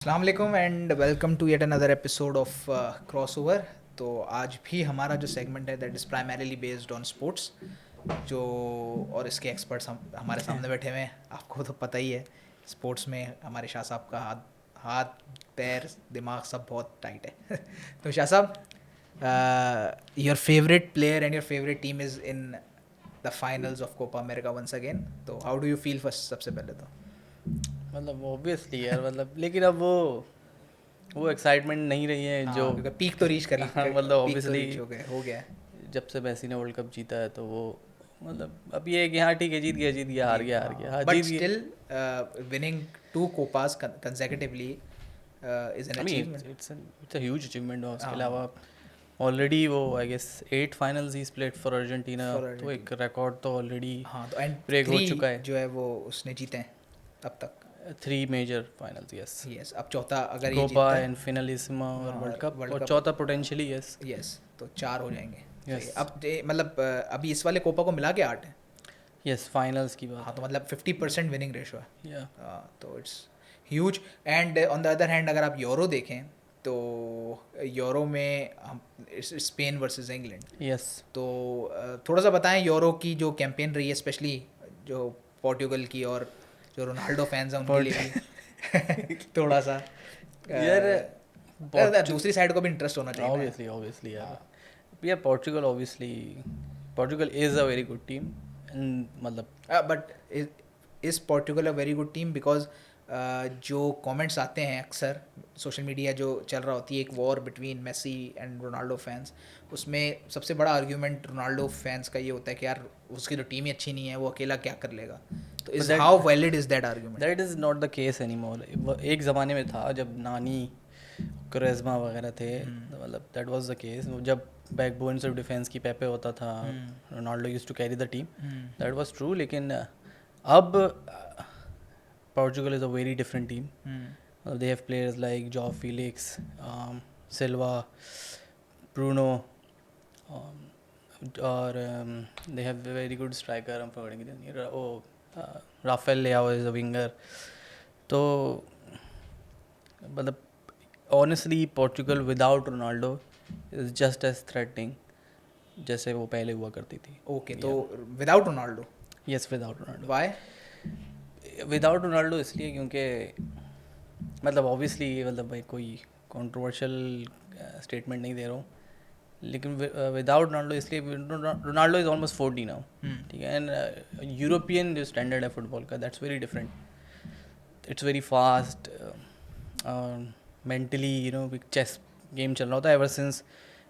अस्सलाम वालेकुम and welcome to yet another episode of crossover. तो आज भी हमारा जो सेगमेंट है that is primarily based on sports. जो और इसके एक्सपर्ट्स हमारे सामने बैठे हुए हैं। आपको तो पता ही है, स्पोर्ट्स में हमारे शाह साहब का हाथ हाथ पैर दिमाग सब बहुत टाइट है। तो शाह साहब, your favourite player and your favourite team is in the finals of Copa America once again. तो how do you feel first, सबसे पहले तो? मतलब ऑब्वियसली यार, मतलब लेकिन अब वो एक्साइटमेंट नहीं रही है जो हाँ, क्योंकि पीक तो रीच कर मतलब पीक तो ऑब्वियसली रीच हो गया है। जब से मेसी ने वर्ल्ड कप जीता है तो वो मतलब अब ये है कि हाँ ठीक है, जीत गया, हार गया, हाँ बट जीत गया। Still winning two Copas consecutively is an I mean achievement. It's a huge achievement. और उसके हाँ, अलावा ऑलरेडी वो आई गेस 8 फाइनल्स ही प्लेड फॉर अर्जेंटीना, फॉर तो एक अर्जेंटीना। रिकॉर्ड तो ऑलरेडी हाँ, तो एंड ब्रेक हो 3 चुका है। जो है वो उसने जीते हैं अब तक। 3 मेजर फाइनल्स, यस। यस, अब चौथा अगर ये कोपा जीतता है। एंड फिनालिसिमा और हाँ, वर्ल्ड और कप, वर्ल्ड और कप। चौथा पोटेंशियली, यस। यस, तो 4 हो जाएंगे। सही है। यस, अब मतलब अभी इस वाले कोपा को मिला के 8 है। यस, फाइनल्स की हाँ, बात तो है। मतलब 50% विनिंग रेशो है। या तो it's huge. And on the other hand अगर आप यूरो देखें तो यूरो में हम स्पेन वर्सेस इंग्लैंड। यस। तो थोड़ा सा बताएं यूरो की जो कैंपेन रही है, स्पेशली जो पोर्टुगल की, और जो रोनाल्डो फैंस हैं उनके लिए बट भी थोड़ा सा यार दूसरी साइड को भी इंटरेस्ट होना चाहिए ना। ऑब्वियसली यार, हाँ, यार Portugal is a very good team. मतलब but is Portugal a very good team because जो कमेंट्स आते हैं अक्सर सोशल मीडिया जो चल रहा होती है, एक war between Messi and Ronaldo fans, उसमें सबसे बड़ा आर्ग्यूमेंट रोनाल्डो फैंस का ये होता है कि यार उसकी तो टीम ही अच्छी नहीं है, वो अकेला क्या कर लेगा। तो but is how valid is that argument? That is not the case any more. एक ज़माने में था जब नानी, क्रेजमा वगैरह थे, तो मतलब दैट वाज द केस। जब बैकबोन्स ऑफ डिफेंस की पेपे होता था, Ronaldo used to carry the team, that was true. लेकिन अब Portugal is a very different team. They have players like Joao Felix, Silva, Bruno, um, or they have a very good striker. I'm forgetting the name. Rafael Leao is a winger. तो मतलब honestly Portugal without Ronaldo is just as threatening जैसे वो पहले हुआ करती थी. Okay, तो without Ronaldo? Yes, without Ronaldo. Why? Without Ronaldo इसलिए क्योंकि मतलब ऑब्वियसली मतलब भाई कोई कंट्रोवर्शियल स्टेटमेंट नहीं दे रहा हूँ, लेकिन विदाउट रोनाल्डो इसलिए, रोनाल्डो इज़ ऑलमोस्ट 40 नाउ, ठीक है। एंड यूरोपियन जो स्टैंडर्ड है फुटबॉल का, that's very different. It's very fast, mentally chess game चल रहा होता है एवर सिंस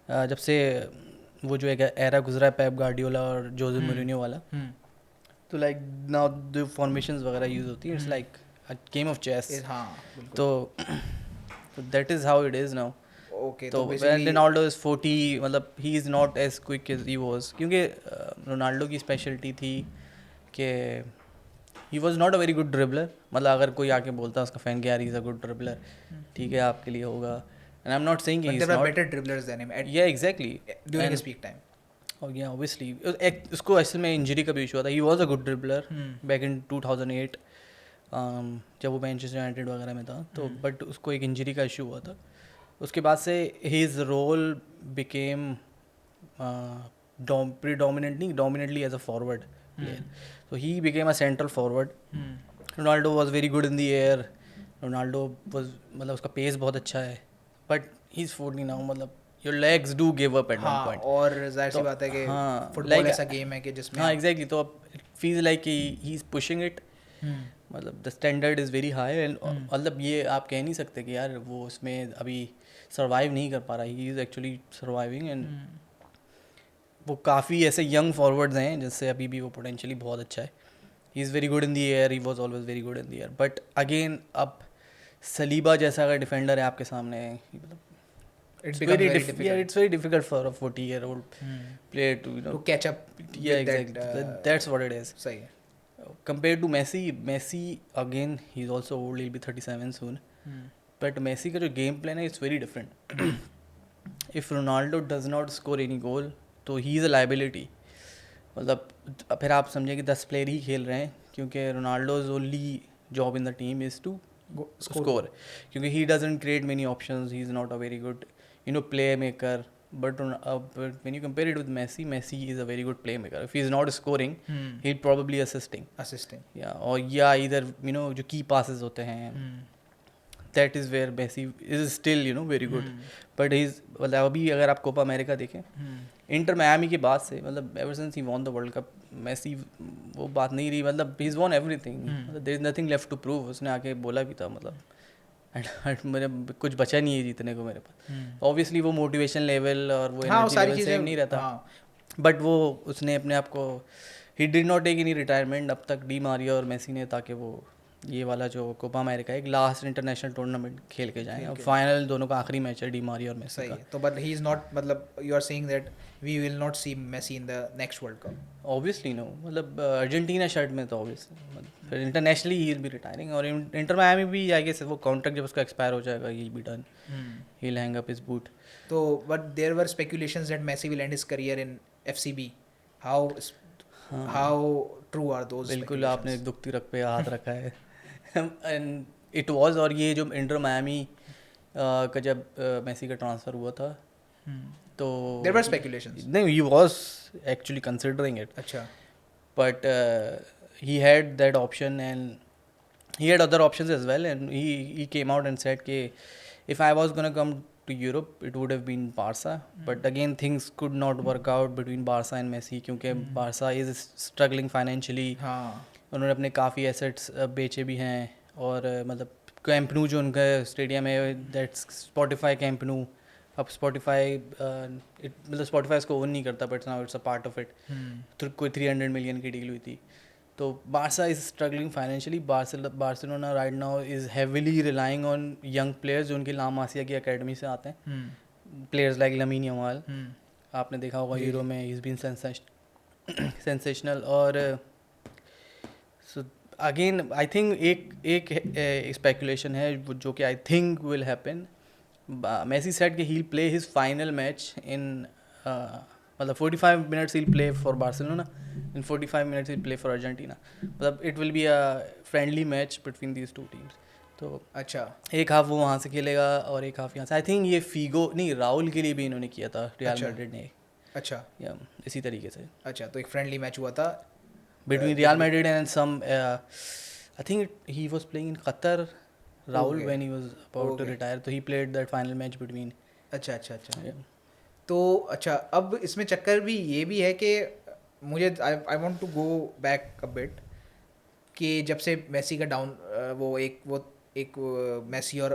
जब से वो जो एक एरा गुजरा है पेप गार्डियोला और जोजे मोरिन्यो वाला। तो लाइक नाउ द फॉर्मेशंस वगैरह यूज़ होती है, it's like a game of chess. हाँ, बिल्कुल। तो that is how it is now. Okay, तो तो व्हेन बेसिकली रोनाल्डो इज़ 40, मतलब he is not as quick as he was, क्योंकि रोनाल्डो की स्पेशलिटी थी कि he was not a very good dribbler. मतलब अगर कोई आके बोलता है उसका फैन कि यार he is a good dribbler, ठीक है आपके लिए होगा, and I am not saying he but is there are not. Better dribblers than him या exactly. During his peak time. और या ऑब्वियसली उसको असल में इंजरी का भी इशू था। He was a good dribbler back in 2008, जब वो मैनचेस्टर यूनाइटेड वगैरह में था, तो बट उसको एक इंजरी का इशू हुआ था। उसके बाद से his role became predominantly as a forward player. So he became a central forward. Ronaldo was very good in the air. Ronaldo was मतलब उसका पेस बहुत अच्छा है, बट ही इज़ 40 नाउ। मतलब your legs do give up at one हाँ, point. और जाहिर सी तो बात है कि हाँ फुटबॉल लाइक, ऐसा गेम है कि जिसमें हाँ आप एग्जैक्टली, तो अब it feel like he is pushing it. मतलब the standard is very high, and मतलब ये आप कह नहीं सकते कि यार वो उसमें अभी सर्वाइव नहीं कर पा रहा। He is actually surviving, and वो काफ़ी ऐसे यंग फॉरवर्ड्स हैं जिससे अभी भी वो पोटेंशियली बहुत अच्छा है। He is very good in the air, he was always very good in the air, but again अब सलीबा जैसा अगर डिफेंडर है आपके सामने, मतलब it it's becomes very very yeah, difficult it's very difficult for a 40-year-old player to to catch up yeah, with that. exactly, that's what it is. सही है। Compared to Messi again, he's also old, he'll be 37 soon, but Messi का जो game plan है it's very different. If Ronaldo does not score any goal, तो he is a liability. मतलब फिर आप समझे कि 10 प्लेयर ही खेल रहे हैं, क्योंकि Ronaldo's only job in the team is to score, क्योंकि he doesn't create many options, he's not a very good playmaker. But when you compare it with Messi is a very good playmaker. If he's not scoring, he'd probably assisting. Yeah, or either जो key passes होते हैं, that is where Messi is still very good. But he's मतलब अभी अगर आप Copa America देखें, inter Miami के बाद से मतलब ever since he won the World Cup, Messi वो बात नहीं रही, मतलब he's won everything, there is nothing left to prove. उसने आके बोला भी था मतलब मेरे कुछ बचा नहीं है जीतने को मेरे पास. ऑब्वियसली वो मोटिवेशन लेवल और वो एनर्जी लेवल सेम नहीं रहता, बट वो उसने अपने आप को he did not take any retirement अब तक, डी मारिया और मेसी ने, ताकि वो ये वाला जो कोपा अमेरिका एक लास्ट इंटरनेशनल टूर्नामेंट खेल के जाएं. अब फाइनल दोनों का आखिरी मैच है डी मारिया और मेसी का. तो बट ही इज नॉट, मतलब you are saying that we will not see Messi in the next world cup. Obviously no, मतलब अर्जेंटीना शर्ट में तो ऑब्वियसली, फिर internationally he will be retiring. और Inter Miami भी I guess वो contract जब उसका एक्सपायर हो जाएगा, he will be done, he will hang up his boot. तो but there were speculations that Messi will end his career in FCB. How true are those? बिल्कुल आपने दुखती रख पे हाथ रखा है. एंड इट वाज, और ये जो इंटर मायामी का जब मेसी का ट्रांसफ़र हुआ था, तो देयर वर स्पेकुलेशंस. नहीं, he was actually considering it. अच्छा. But he had that option and he had other options as well, and he came out and said कि if I was gonna come to Europe it would have been Barca, but again things could not work out between Barca and Messi क्योंकि Barca is struggling financially. उन्होंने अपने काफ़ी assets बेचे भी हैं, और मतलब कैंप नू जो उनका स्टेडियम है, दैट्स स्पॉटिफाई कैंप नू. अब स्पॉटिफाई मतलब स्पॉटिफाई इसको ओन नहीं करता, but now it's a part of it. तो कोई 300 मिलियन की डील हुई थी. तो Barca is struggling financially. Barcelona right now is heavily relying on young players जो उनकी ला मासिया की अकेडमी से आते हैं. प्लेयर्स लाइक लमीन यमाल, आपने देखा होगा यूरो में, ही इज़ बीन सेंसेशनल. और सो अगेन आई थिंक एक स्पेकुलेशन है जो कि I think will happen. Messi said कि he'll play his final match in मतलब 45 minutes he'll play for Barcelona, in 45 minutes he'll play for Argentina. मतलब it will be a friendly match between these two teams. तो अच्छा, एक half वो वहाँ से खेलेगा और एक हाफ यहाँ से. आई थिंक ये फीगो नहीं, राहुल के लिए भी इन्होंने किया था रियल मैड्रिड ने. अच्छा, या इसी तरीके से. अच्छा, तो एक फ्रेंडली मैच हुआ था between Real Madrid and some I think he was playing in Qatar, Rahul, when he was about to retire, so he played that final match between. अच्छा. तो अच्छा, अब इसमें चक्कर भी ये भी है कि मुझे I want to go back a bit कि जब से मेसी का डाउन वो एक मेसी और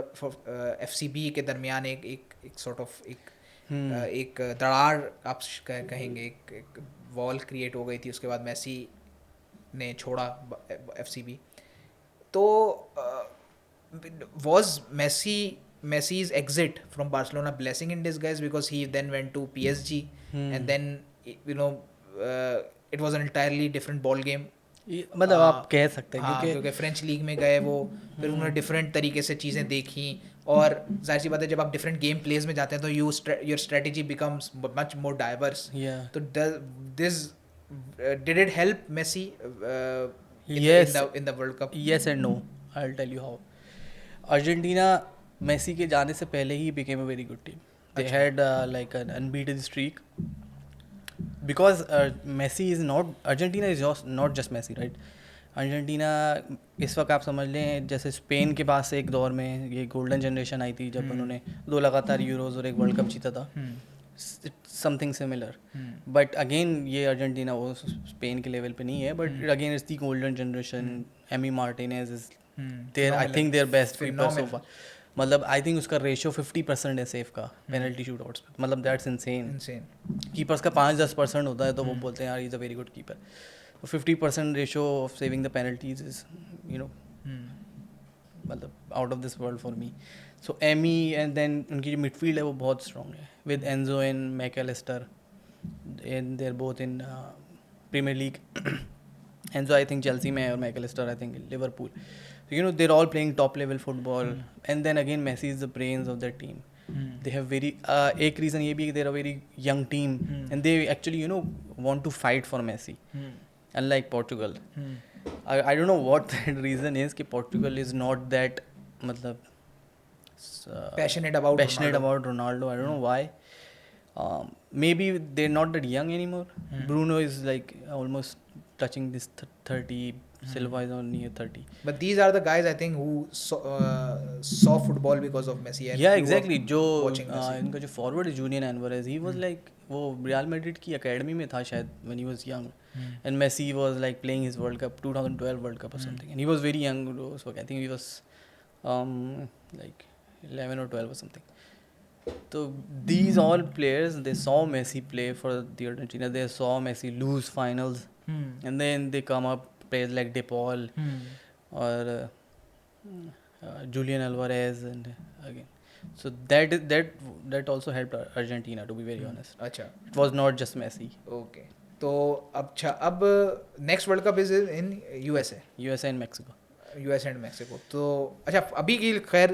एफसीबी के दरमियान एक सॉर्ट ऑफ एक दरार आप कहेंगे, एक वॉल क्रिएट हो गई थी. उसके बाद मेसी ने छोड़ा एफसीबी. तो was Messi's exit from Barcelona blessing in disguise, because he then went to PSG and then it was an entirely different ball game. मतलब आप कह सकते हैं क्योंकि फ्रेंच लीग में गए वो, फिर उन्होंने डिफरेंट तरीके से चीज़ें देखी, और जाहिर सी बात है जब आप डिफरेंट गेम प्लेस में जाते हैं तो your strategy becomes much more diverse. तो this did it help Messi in the World Cup? Yes and no. I'll tell you how. Argentina Messi के जाने से पहले ही became a very good team. They had like an unbeaten streak. Because Messi is not, Argentina is not just Messi, right? Argentina इस वक्त आप समझ लें जैसे स्पेन के पास एक दौर में ये गोल्डन जनरेशन आई थी जब उन्होंने 2 लगातार यूरोज और एक वर्ल्ड कप जीता था. Something similar. बट अगेन ये अर्जेंटीना वो स्पेन के लेवल पे नहीं है, but again it's the golden generation. Emi Martinez is there, I think their best keeper so far. मतलब आई थिंक उसका रेशियो 50% है सेफ का पेनल्टी शूट आउट्स पे. मतलब दैट्स इनसेन. कीपर्स का 5-10% होता है तो वो बोलते हैं यार is a very good keeper. 50% ratio of saving the penalties is मतलब out of this world for me. So Emi and then उनकी जो मिडफील्ड है वो बहुत स्ट्रॉन्ग है with Enzo and Mac Allister, and they're both in Premier League. Enzo I think Chelsea में है और Mac Allister I think Liverpool. they're all playing top level football. And then again Messi is the brains of their team. They have very एक reason ये भी they're a very young team and they actually want to fight for Messi, unlike Portugal. I don't know what that reason is कि Portugal is not that मतलब Passionate about passionate Ronaldo. about Ronaldo. I don't know why. Maybe they're not that young anymore. Bruno is like almost touching this 30. Silva is on near 30. But these are the guys I think who saw football because of Messi and Yeah, grew up exactly. जो watching Messi. इनका जो forward है Julian Alvarez, he was like वो Real Madrid की academy में था शायद when he was young, and Messi was like playing his world cup 2012 world cup और something, and he was very young, so I think he was like 11 or 12 or something. So these all players, they saw Messi play for the Argentina, they saw Messi lose finals, and then they come up players like De Paul or Julian Alvarez, and again, so that also helped Argentina, to be very honest. अच्छा. It was not just Messi. Okay. तो अब next world cup is in USA. USA and Mexico. US and Mexico. तो अच्छा अभी की खैर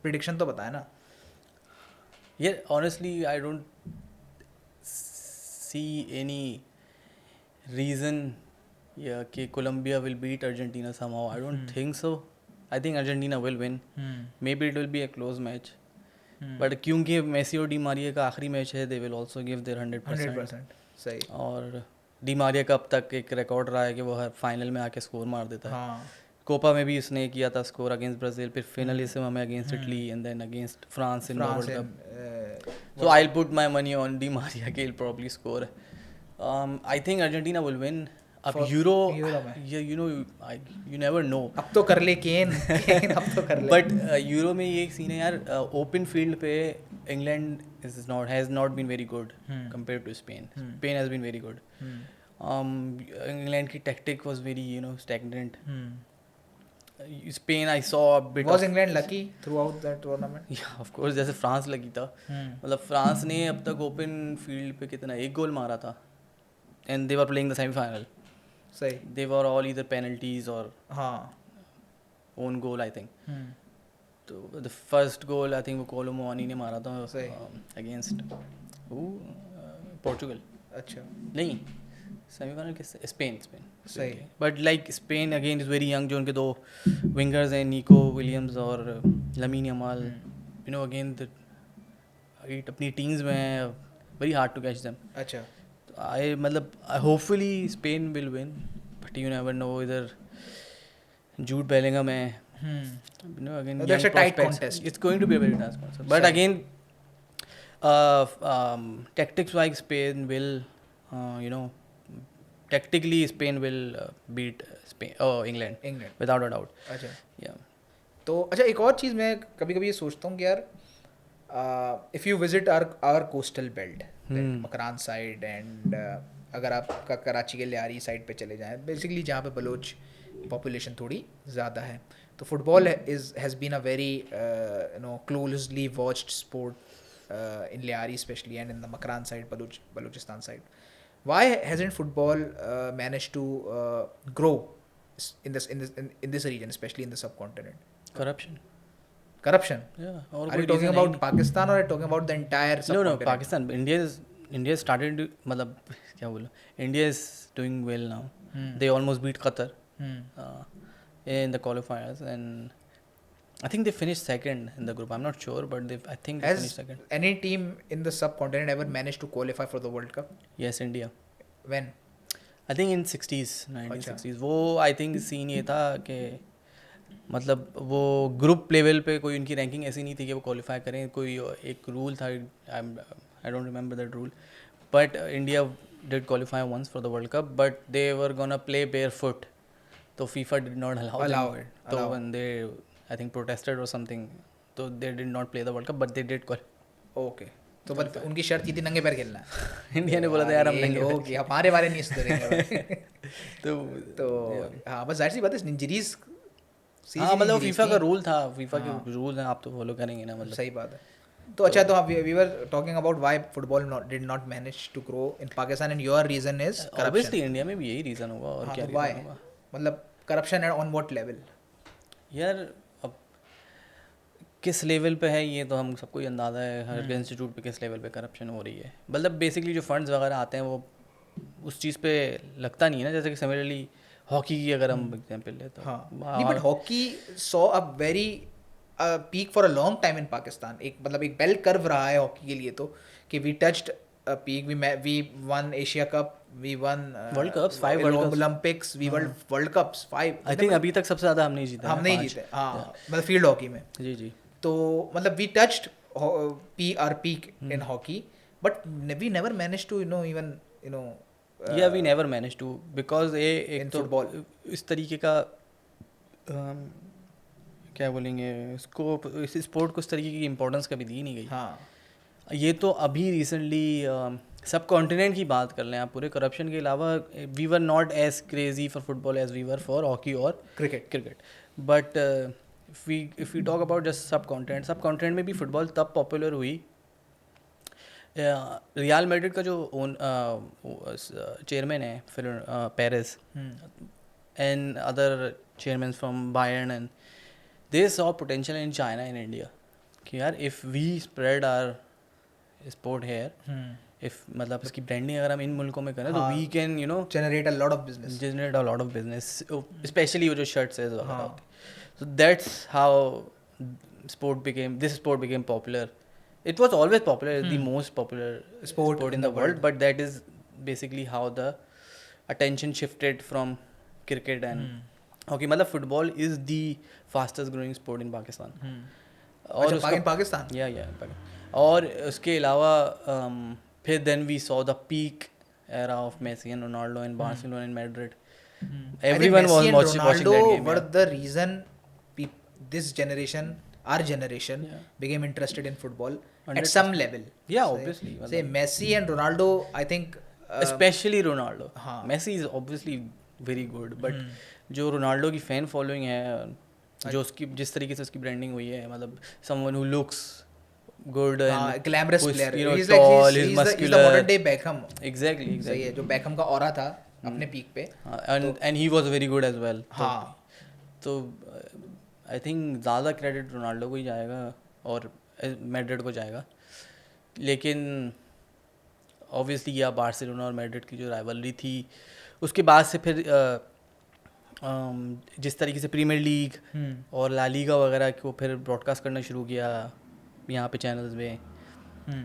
prediction तो बताया ना. Yeah, honestly, I don't see any reason कि Colombia will beat Argentina somehow. I don't think so. I think Argentina will win. Maybe it will be a close match. But क्योंकि मेसी और Di Maria का आखिरी match है, they will also give their 100%. 100% सही. और Di Maria का अब तक एक रिकॉर्ड रहा है कि वो हर फाइनल में आके स्कोर मार देता है. हाँ. कोपा में भी उसने किया था स्कोर अगेंस्ट ब्राज़ील, फिर फिनलिस्म में against Italy, and then against France in the world cup. So I'll put my money on Di Maria. He'll probably score. I think Argentina will win. अब Euro में, you know, you never know. अब तो कर ले केन अब तो कर ले. But Euro में ये एक सीन है यार, open field पे England has not been very good compared to Spain. Spain has been very good. England की tactic was very stagnant. Spain I saw a bit. Was England lucky throughout that tournament? Yeah, of course. जैसे France लगी था, मतलब France ने अब तक open field पे कितना एक गोल मारा था, and they were playing the semi-final. सही. They were all either penalties or हाँ. own goal I think. तो the first goal I think वो कोलो मोआनी ने मारा था against Portugal. अच्छा. नहीं, सेमीफाइनल किससे? स्पेन. सही. But like Spain again is very young. जो उनके दो विंगर्स हैं, निको विलियम्स और लमीन यमाल, अगेन अपनी टीम्स में हैं, very hard to catch them. अच्छा. मतलब hopefully Spain will win, but you never know. इधर जूड बेलिंगहम है, again that's a tight contest. It's going to be a very tight contest. But again, tactics like Spain will, tactically Spain will beat England without a doubt. अच्छा. Yeah. तो अच्छा एक और चीज़ मैं कभी कभी ये सोचता हूँ कि यार if you visit our coastal belt, Makran side, and अगर आप कराची के लियारी साइड पे चले जाएं, बेसिकली जहाँ पे बलोच पॉपुलेशन थोड़ी ज़्यादा है, तो football has been a very closely watched sport in Lyari especially, and in the Makran side, Balochistan side. Why hasn't football managed to grow in this region, especially in the subcontinent? Corruption. Yeah. Are you talking about Pakistan or are you talking about the entire subcontinent? No, Pakistan. India started मतलब क्या बोलूं? India is doing well now. They almost beat Qatar in the qualifiers, and I think they finished second in the group. I'm not sure, but I think they finished second. Has any team in the subcontinent ever managed to qualify for the World Cup? Yes, India. When? I think in 1960s. वो I think scene ये था कि मतलब वो group level पे कोई उनकी ranking ऐसी नहीं थी कि वो क्वालिफाई करें. कोई एक रूल था, I don't remember that rule, but India did qualify once for the World Cup, but they were gonna play barefoot, so FIFA did not allow it. So when they I think protested or something, so they did not play the World Cup, but they did qualify. Okay. तो बस उनकी शर्त थी नंगे पैर खेलना. India ने बोला था यार हम नंगे पैर खेलेंगे, हमारे बारे नहीं सुधरेंगे. तो हाँ बस जाहिर सी बात है, इंजरीज. हाँ मतलब फीफा का रूल था, फीफा के रूल हैं, आप तो फॉलो करेंगे ना. मतलब सही बात है. तो अच्छा, तो we were talking about why football did not manage to grow in Pakistan, and your reason is corruption. Obviously India में भी यही रीजन होगा, और क्या रीजन होगा. मतलब corruption and on what level? यार अब किस लेवल पे है ये तो हम सबको ही अंदाज़ा है, हर इंस्टीट्यूट पे किस लेवल पे करप्शन हो रही है. मतलब बेसिकली जो फंड्स वगैरह आते हैं वो उस चीज़ पे लगता नहीं है ना. जैसे कि सिमिलरली हॉकी की अगर हम एग्जांपल ले तो हाँ नहीं, but hockey saw a very peak for a long time in Pakistan, एक मतलब एक बेल कर्व रहा है हॉकी के लिए, तो कि we touched peak, we won Asia cup, we won world cups, 5 world cups. Olympics, we world cups 5, I think अभी तक सबसे ज़्यादा हमने ही जीता हम है, नहीं 5। जीते, हाँ मतलब फील्ड हॉकी में। जी जी। तो मतलब we touched P R peak in hockey, but we never manage to even you know या we never manage to, because ये एक in तो football. इस तरीके का क्या बोलेंगे इसको, इस स्पोर्ट को इस तरीके की इम्पोर्टेंस कभी दी नहीं गई। हाँ ये तो अभी रिसेंटली सब कॉन्टिनेंट की बात कर लें आप, पूरे करप्शन के अलावा we were not as crazy for football as we were for hockey और cricket. But if you talk about just subcontinent में भी फुटबॉल तब पॉपुलर हुई। रियल मैड्रिड का जो चेयरमैन है फिर Perez and other chairman from Bayern, and they saw potential in China in India कि यार if we spread our sport here, if मतलब इसकी ब्रांडिंग अगर हम इन मुल्कों में करें तो we can generate a lot of business, especially वो जो शर्ट्स है वगैरह होती, so that's how this sport became popular. It was always popular, the most popular sport in the world, but that is basically how the attention shifted from cricket and hockey. मतलब football is the fastest growing sport in Pakistan. और अच्छा पाकिस्तान, या और उसके अलावा फिर then we saw the peak era of Messi and Ronaldo in Barcelona and Madrid. Everyone was watching that game. were the reason this generation, our generation, became interested in football at some level. Yeah, obviously. Say Messi and Ronaldo, I think especially Ronaldo. हाँ. Messi is obviously very good, but जो Ronaldo की fan following है, जो उसकी जिस तरीके से उसकी ब्रांडिंग हुई है, मतलब someone who looks good and glamorous player, he's tall, he's muscular, he's the modern day Beckham. Exactly. सही है, जो Beckham का ऑरा था अपने पीक पे, and he was very good as well. हाँ तो आई थिंक ज़्यादा क्रेडिट रोनाल्डो को ही जाएगा और मैड्रिड को जाएगा, लेकिन ऑब्वियसली या बार्सिलोना और मैड्रिड की जो राइवलरी थी उसके बाद से फिर जिस तरीके से प्रीमियर लीग और ला लीगा वगैरह को फिर ब्रॉडकास्ट करना शुरू किया यहाँ पे चैनल्स में,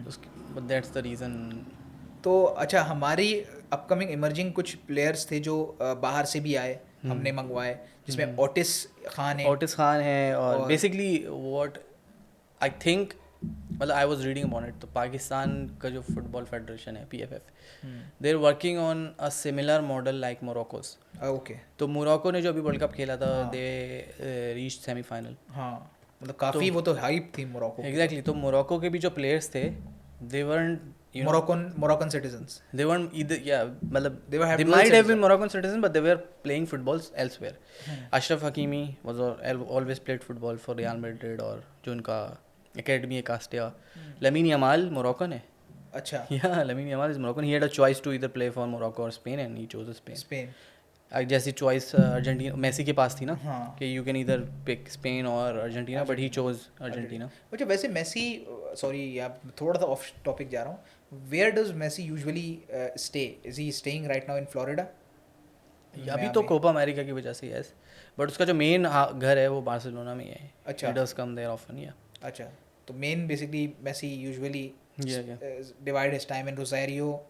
उसके दैट्स द रीज़न। तो अच्छा, हमारी अपकमिंग इमर्जिंग कुछ प्लेयर्स थे जो बाहर से भी आए, हमने मंगवाए, जिसमें ओटिस खान है और बेसिकली व्हाट आई थिंक, मतलब I was reading about it, तो पाकिस्तान का जो फुटबॉल फेडरेशन है PFF, they are working on a similar model like Morocco's. Okay, तो मोरक्को ने जो अभी वर्ल्ड कप खेला था, दे रीच्ड सेमीफाइनल। हाँ मतलब काफ़ी वो तो हाइप थी मोरक्को। एग्जैक्टली, तो मोरक्को के भी जो प्लेयर्स थे, दे weren't Moroccan citizens. They weren't either, मतलब They they might have been Moroccan citizens, but they were playing football elsewhere. Ashraf Hakimi was always played football for Real Madrid, और जो उनका academy है कास्टिया। Lamine Yamal Moroccan है। अच्छा। Yeah, Lamine Yamal is Moroccan. He had a choice to either play for Morocco or Spain, and he chose Spain. जैसी choice Argentina Messi के पास थी ना, कि you can either pick Spain और Argentina, but he chose Argentina. अच्छा, वैसे Messi, sorry यार थोड़ा सा ऑफ टॉपिक जा रहा हूँ, where does Messi usually stay? Is he staying right now in Florida? अभी तो कोपा अमेरिका की वजह से यस, बट उसका जो मेन घर है वो बार्सिलोना में ही है। अच्छा, he does come there often. या अच्छा, तो मेन basically Messi usually divide his time in Rosario,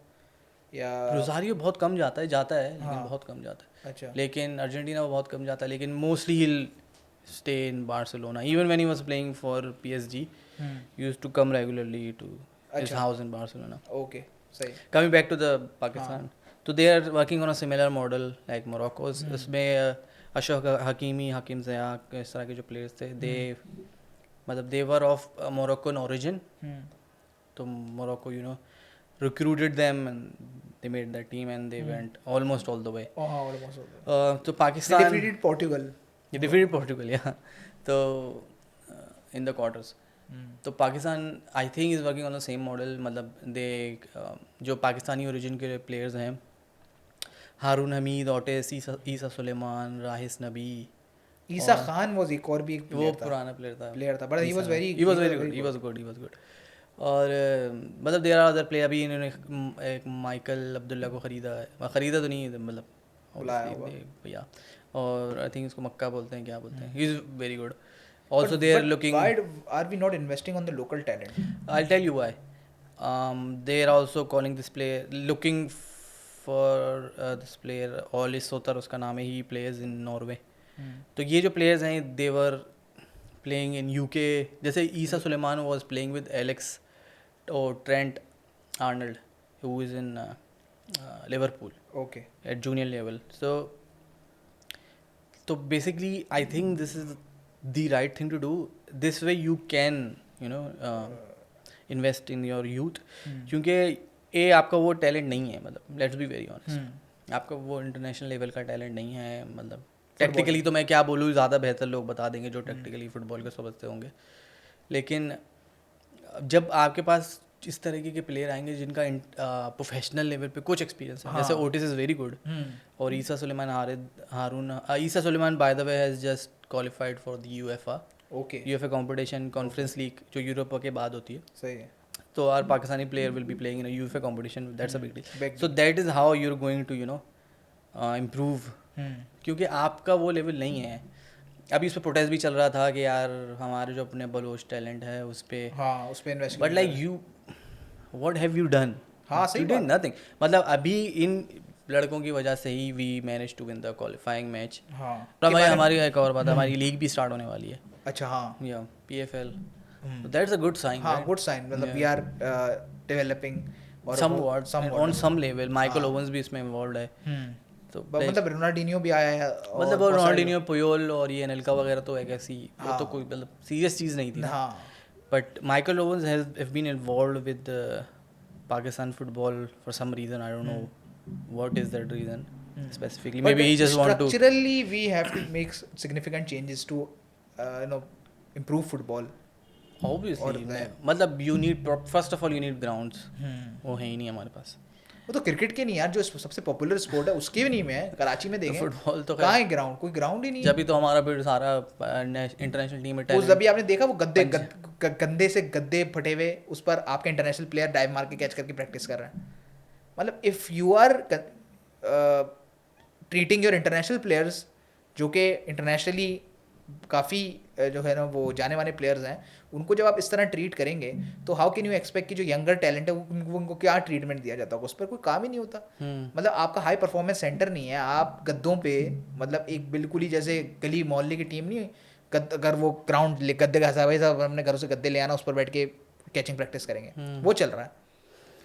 या रोज़ारियो बहुत कम जाता है लेकिन बहुत कम जाता है। अच्छा, लेकिन अर्जेंटीना वो बहुत कम जाता है, लेकिन mostly he stay in Barcelona. Even when he was playing for PSG, he used to come regularly to his house in Barcelona. Okay, सही। Coming back to the Pakistan, तो they are working on a similar model like Morocco. उसमें Achraf Hakimi, हकीम ज़ियाक, इस तरह के जो players थे, दे मतलब दे वर of Moroccan origin. तो Morocco recruited them and they made that team and they went almost all the way. तो Pakistan they defeated Portugal. Yeah. तो in the quarters. तो Pakistan I think is working on the same model. मतलब दे जो Pakistani origin के players हैं, हारून Hamid, Otis, Isa Suleman, राहिस Nabi, Isa Khan was एक और भी एक वो पुराना प्लेयर था, but he was good. और मतलब देर आर अदर प्लेयर। अभी इन्होंने एक माइकल अब्दुल्ला को ख़रीदा तो नहीं, मतलब भैया, और आई थिंक इसको मक्का बोलते हैं, क्या बोलते हैं, ही is very good. Also, they are looking. Why are we not investing on the local talent? I'll tell you why. They are also calling this player, looking for this player, Oli Sotar उसका नाम है, he plays in Norway. तो ये जो players हैं, they were playing in UK. जैसे ईसा Suleman was playing with Alex or Trent Arnold, who is in Liverpool. Okay. At junior level. So basically, I think this is the right thing to do. This way you can, invest in your youth. क्योंकि ये आपका वो talent नहीं है, मतलब let's be very honest, आपका वो international level का टैलेंट नहीं है. मतलब टेक्निकली तो मैं क्या बोलूँ, ज़्यादा बेहतर लोग बता देंगे जो टेक्निकली फुटबॉल को समझते होंगे. लेकिन जब आपके पास इस तरीके के प्लेयर आएंगे जिनका प्रोफेशनल लेवल पे कुछ एक्सपीरियंस है, जैसे ओटिस इज़ वेरी गुड, और Easah Suliman Easah Suliman by the way has just qualified for the UEFA competition, conference league जो यूरोप के बाद होती है. सही है. तो our Pakistani player will be playing in a UEFA competition. That's a big deal. So that is how you are going to improve. क्योंकि आपका वो लेवल नहीं है. अभी उस पर प्रोटेस्ट भी चल रहा था कि यार हमारे जो अपने बलोच टैलेंट है उस पर invest, but like you what have you done? हाँ सही, डिड नथिंग. मतलब अभी इन लड़कों की वजह से ही we manage to win the qualifying match. हाँ. तो हमारी एक और बात है, हमारी लीग भी स्टार्ट होने वाली है. अच्छा. हाँ. या PFL. That's a good sign. हाँ, गुड साइन. मतलब we are developing somewhat on some level. Michael Owens भी इसमें इन्वॉल्व है. तो मतलब रोनाल्डिनियो भी आया है, मतलब रोनाल्डिनियो, पुयोल और ये एनेल्का वगैरह तो एक ऐसी, वो तो कोई मतलब सीरियस चीज़ नहीं थी. हाँ. But Michael Owens have been involved with Pakistan football for some reason. I don't know what is that reason specifically. Maybe he just want to. Structurally, we have to make significant changes to improve football. Obviously, मतलब you need, first of all you need grounds. वो है ही नहीं हमारे पास. वो तो cricket के नहीं यार, जो सबसे पॉपुलर स्पोर्ट है उसके भी नहीं में कराची में देखें. फुटबॉल तो कहाँ है ग्राउंड? कोई ग्राउंड ही नहीं. जब भी तो हमारा फिर सारा इंटरनेशनल टीम में टैलेंट. जब भी आपने देखा वो गद्दे से गद्दे फटे हुए, उस पर आपका इंटरनेशनल प्लेयर डाइव मार के कैच करके प्रैक्टिस कर रहा है. मतलब if you are treating your international players, जो कि इंटरनेशनली काफ़ी जो है ना वो जाने वाले प्लेयर्स हैं, उनको जब आप इस तरह ट्रीट करेंगे तो हाउ कैन यू एक्सपेक्ट कि जो यंगर टैलेंट है उनको क्या ट्रीटमेंट दिया जाता है? उस पर कोई काम ही नहीं होता. मतलब आपका हाई परफॉर्मेंस सेंटर नहीं है, आप गद्दों पे, मतलब एक बिल्कुल ही जैसे गली मोहल्ले की टीम नहीं, अगर वो ग्राउंड गद्दे का हिसाब है, साहब हमने घरों से गद्दे ले आना, उस पर बैठ के कैचिंग प्रैक्टिस करेंगे, वो चल रहा है.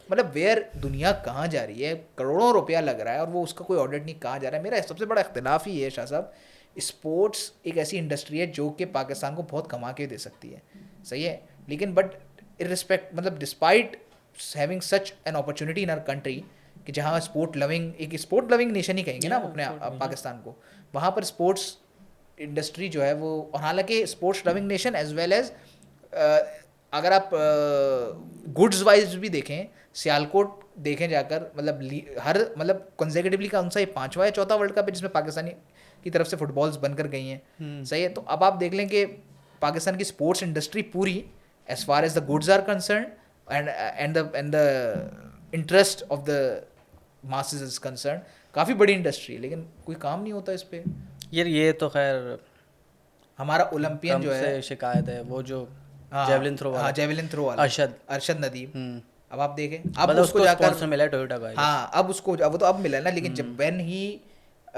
मतलब वेयर दुनिया कहाँ जा रही है? करोड़ों रुपया लग रहा है और वो उसका कोई ऑडिट नहीं. कहाँ जा रहा है? मेरा सबसे बड़ा इख्तिलाफ ही है शाह साहब, स्पोर्ट्स एक ऐसी इंडस्ट्री है जो कि पाकिस्तान को बहुत कमा के दे सकती है, सही है, लेकिन बट इररिस्पेक्ट, मतलब despite having such an opportunity in our country कि जहाँ स्पोर्ट लविंग, एक स्पोर्ट लविंग नेशन ही कहेंगे ना अपने पाकिस्तान को, वहाँ पर स्पोर्ट्स इंडस्ट्री जो है वो, और हालांकि sports loving nation as well as अगर आप गुड्स वाइज भी देखें, सियालकोट देखें जाकर, मतलब कंसेक्यूटिवली कौन सा ये 5वां या 4था वर्ल्ड कप है जिसमें पाकिस्तानी की तरफ से फुटबॉल्स बनकर गई हैं, सही है. तो अब आप देख लें कि पाकिस्तान की स्पोर्ट्स इंडस्ट्री पूरी, as far as the goods are concern and the interest of the masses is concern, काफ़ी बड़ी इंडस्ट्री है, लेकिन कोई काम नहीं होता इस पर. यार ये तो खैर हमारा ओलंपियन जो है शिकायत है, वो जो जेवलिन थ्रो वाला अरशद नदीम. अब आप देखें, अब उसको जाकर स्पॉन्सर मिला टोयोटा का. हाँ, अब उसको वो तो अब मिला ना, लेकिन जब when he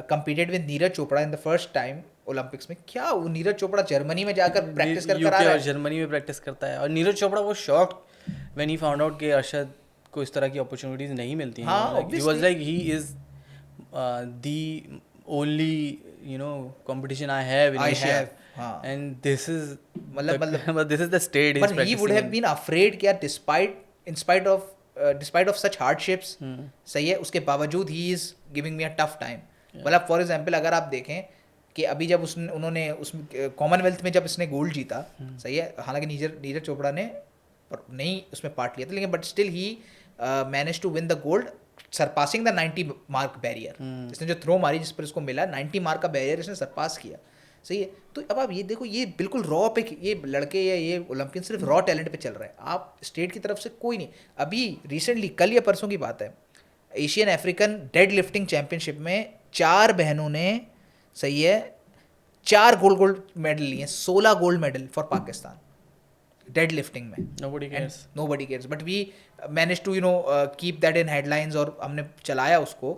competed with Neeraj Chopra in the first time Olympics में, क्या वो नीरज चोपड़ा जर्मनी में जाकर प्रैक्टिस कर रहा है, जर्मनी में प्रैक्टिस करता है. और नीरज चोपड़ा वो shocked when he found out कि अरशद को इस तरह की अपॉर्चुनिटीज नहीं मिलती हैं. He was like he is the only competition I have in Asia, and this is मतलब this is the state but he would have been afraid कि डिस्पाइट ऑफ सच हार्डशिप्स, सही है, उसके बावजूद he is giving me a tough time. मतलब for example अगर आप देखें कि अभी जब उन्होंने उसमें कॉमनवेल्थ में जब इसने गोल्ड जीता, सही है, हालांकि नीरज चोपड़ा ने नहीं उसमें पार्ट लिया था, लेकिन but still he managed to win the gold surpassing the 90 mark barrier. इसने जो थ्रो मारी जिस पर इसको मिला 90 मार्क का बैरियर इसने सरपास किया, सही है. तो अब आप ये देखो, ये बिल्कुल रॉ पे ये लड़के या ये ओलंपियन सिर्फ रॉ टैलेंट पे चल रहा है. आप स्टेट की तरफ से कोई नहीं. अभी रिसेंटली कल या परसों की बात है, Asian African dead lifting championship में 4 बहनों ने, सही है, 4 गोल्ड मेडल लिए, 16 gold medal for Pakistan dead lifting में. Nobody cares. Nobody cares, but we managed to keep that in headlines और हमने चलाया उसको.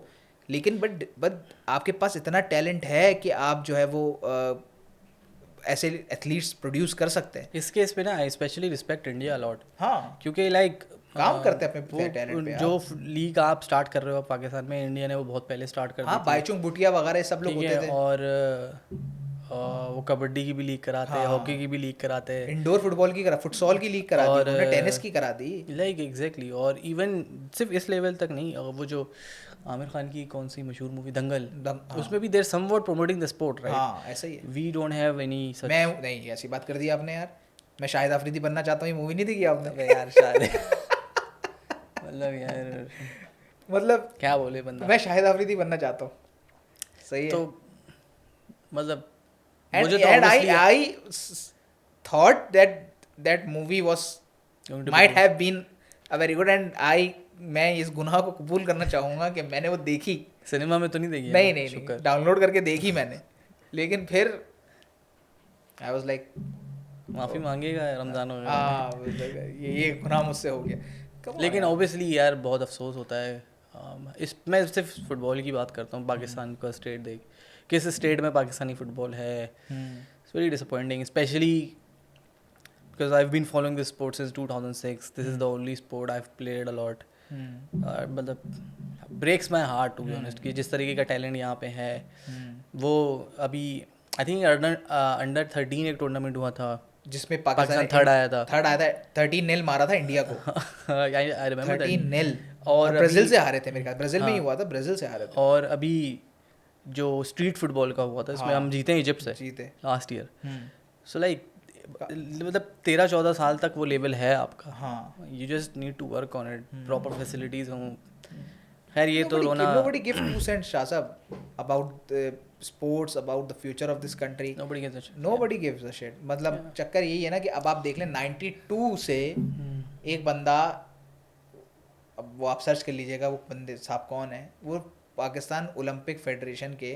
लेकिन बट आपके पास इतना टैलेंट है कि आप जो है वो ऐसे एथलीट्स प्रोड्यूस कर सकते हैं. इस केस पे ना आई स्पेशली रिस्पेक्ट इंडिया अलॉट, हाँ, क्योंकि लाइक काम करते हैं अपने टैलेंट पे. जो लीग आप स्टार्ट कर रहे हो पाकिस्तान में, इंडिया ने वो बहुत पहले स्टार्ट कर दी हाँ, बाईचुंग भूटिया वगैरह सब लोग ठीक होते है. थे. और वो कबड्डी की भी लीग कराते हैं, हॉकी की भी लीग कराते हैं, इंडोर फुटबॉल की फुटसॉल की लीग करा दी, उन्होंने टेनिस की करा दी. Like exactly. और इवन सिर्फ इस लेवल तक नहीं, वो जो आमिर खान की कौन सी मशहूर मूवी दंगल, उसमें भी there somewhat promoting the sport, right? हाँ, ऐसा ही है. We don't have any such. मैं नहीं, ऐसी बात कर दी आपने यार. मैं शाहिद अफरीदी बनना चाहता हूँ, ये मूवी नहीं देखी आपने? यार शायद मतलब यार मतलब क्या बोले बंदा. मैं शाहिद अफरीदी बनना चाहता हूँ. सही है. तो मतलब and I thought that movie might have been a very good, and मैं इस गुनाह को कबूल करना चाहूँगा कि मैंने वो देखी. सिनेमा में तो नहीं देखी? नहीं, डाउनलोड करके देखी मैंने. लेकिन फिर I was like, माफ़ी मांगेगा रमज़ान वगैरह. हाँ, ये गुनाह मुझसे हो गया. लेकिन ऑब्वियसली यार बहुत अफसोस होता है. इस मैं सिर्फ फुटबॉल की बात करता हूँ. पाकिस्तान का स्टेट देख, किस स्टेट में पाकिस्तानी फुटबॉल है. It's very disappointing, especially because I have been following this sport since 2006. This is the only sport I have played a lot. मतलब breaks my heart to be honest कि जिस तरीके का talent यहाँ पे है. वो अभी आई थिंक अंडर 13 एक टूर्नामेंट हुआ था जिसमें पाकिस्तान थर्ड आया था. 13-0 मारा था इंडिया को. आई रिमेंबर 13-0 और ब्राज़ील से हारे थे मेरे ख्याल. ब्राज़ील में ही हुआ था, ब्राज़ील से हारे थे. और अभी जो स्ट्रीट फुटबॉल का हुआ था इसमें हम जीते इजिप्ट से जीते लास्ट ईयर. सो लाइक मतलब 13-14 साल तक वो लेवल है आपका. हाँ, you just need to work on it. Proper facilities हों. खैर ये तो रोना. nobody gives 2 cents शाह साहब about sports, about the future of this country. nobody gives a shit. Nobody gives a shit. मतलब चक्कर यही है ना कि अब आप देख लें 92 से एक बंदा, अब वो आप सर्च कर लीजिएगा वो बंदे साहब कौन है. वो पाकिस्तान ओलंपिक फेडरेशन के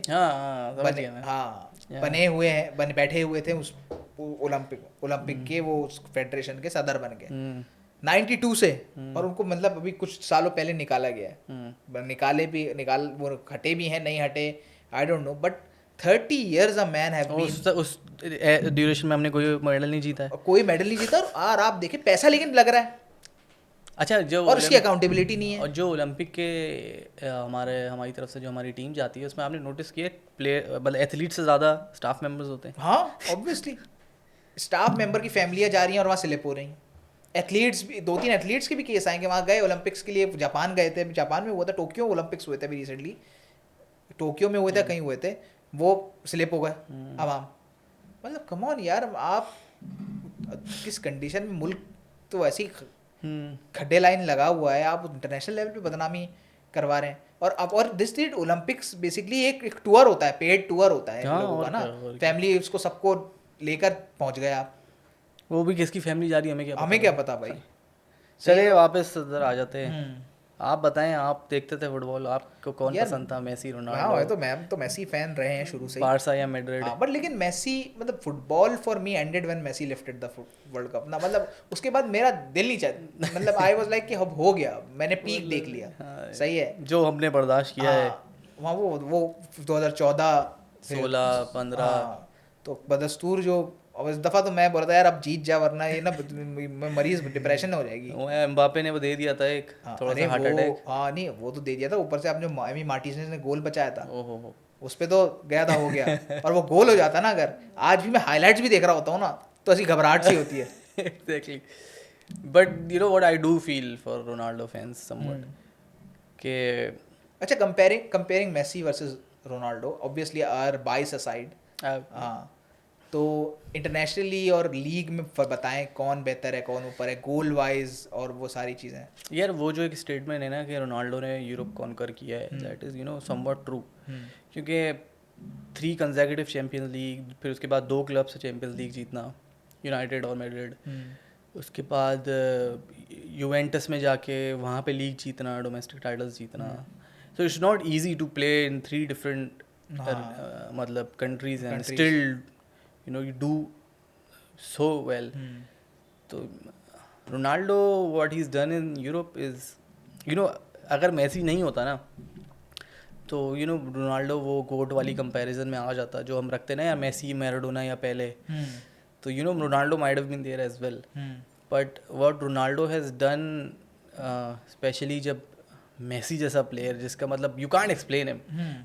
बने हुए हैं, बैठे हुए थे उस ओलंपिक के वो उस फेडरेशन के सदर बन गए 92 से. और उनको मतलब अभी कुछ सालों पहले निकाला गया है. वो हटे भी हैं, नहीं हटे, I don't know, but 30 years a man have been. उस ड्यूरेशन में हमने कोई मेडल नहीं जीता है. कोई मेडल नहीं जीता. और आप देखिए पैसा लेकिन लग रहा है. अच्छा, जो और उसकी अकाउंटेबिलिटी नहीं है. और जो ओलंपिक के हमारी तरफ से जो हमारी टीम जाती है उसमें आपने नोटिस किया प्लेयर मतलब एथलीट से ज़्यादा स्टाफ मेंबर्स होते हैं. हाँ, ऑब्वियसली स्टाफ मेंबर की फैमिलियाँ जा रही हैं और वहाँ स्लिप हो रही हैं. एथलीट्स भी 2-3 एथलीट्स के भी केस आएंगे. वहाँ गए ओलंपिक्स के लिए, जापान गए थे. जापान में हुआ था, टोक्यो ओलंपिक्स हुए थे अभी रिसेंटली. टोक्यो में हुए थे, कहीं हुए थे, वो स्लिप हो गए आवाम. मतलब कम ऑन यार, आप किस कंडीशन में, मुल्क तो ऐसी खड्डे लाइन लगा हुआ है, आप इंटरनेशनल लेवल पे बदनामी करवा रहे हैं. और दिस डेट ओलंपिक्स बेसिकली एक टूर होता है, पेड टूर होता है लोगों का ना. फैमिली उसको सबको लेकर पहुंच गए आप. वो भी किसकी फैमिली जा रही है हमें क्या पता भाई. चलिए वापस इधर आ जाते हैं. आप बताएं, आप देखते थे फुटबॉल, आपको कौन पसंद था, मेसी, रोनाल्डो? हाँ, तो मैम तो मेसी फैन रहे हैं शुरू से. बार्सा या मैड्रिड? बट लेकिन मेसी मतलब football for me ended when Messi lifted the world Cup ना. मतलब उसके बाद मेरा दिल नहीं चाहता. मतलब आई वाज लाइक कि अब हो गया, मैंने पीक देख लिया. सही है, जो हमने बर्दाश्त किया है वहाँ वो 2014 16 15 तो बदस्तूर जो. अब इस दफ़ा तो मैं बोल रहा था यार अब जीत जा, वरना ये ना मरीज डिप्रेशन हो जाएगी. एम्बापे ने वो दे दिया था एक थोड़ा सा हार्ट अटैक. हाँ नहीं, वो तो दे दिया था. ऊपर से आपने एमी मार्टिनेज ने गोल बचाया था. ओहो, उस पे तो गया था, हो गया. और वो गोल हो जाता ना, अगर आज भी मैं हाईलाइट्स भी देख रहा होता हूँ ना, तो ऐसी घबराहट सी होती है. Exactly. But you know what I do feel for Ronaldo fans somewhat के. अच्छा, comparing Messi versus Ronaldo, obviously are bias aside. हाँ, तो इंटरनेशनली और लीग में बताएं कौन बेहतर है, कौन ऊपर है गोल वाइज और वो सारी चीज़ें. यार वो जो एक स्टेटमेंट है ना कि रोनाल्डो ने यूरोप कॉन्कर किया है, दैट इज़ समवट ट्रू. क्योंकि 3 कंसेक्यूटिव चैम्पियंस लीग, फिर उसके बाद 2 क्लब से चैम्पियंस लीग जीतना, यूनाइटेड और मैड्रिड. उसके बाद यूवेंटस में जाके वहाँ पे लीग जीतना, डोमेस्टिक टाइटल्स जीतना. So it's not easy to play in 3 different मतलब countries and Countries. Still you know you do so well. तो Ronaldo what he is done in Europe is you know अगर Messi नहीं होता ना तो you know Ronaldo वो गोट वाली comparison में आ जाता जो हम रखते ना या मैसी मैराडोना या पहले. तो you know Ronaldo might have been there as well. But what Ronaldo has done specially जब मेसी जैसा प्लेयर जिसका मतलब you can't explain him.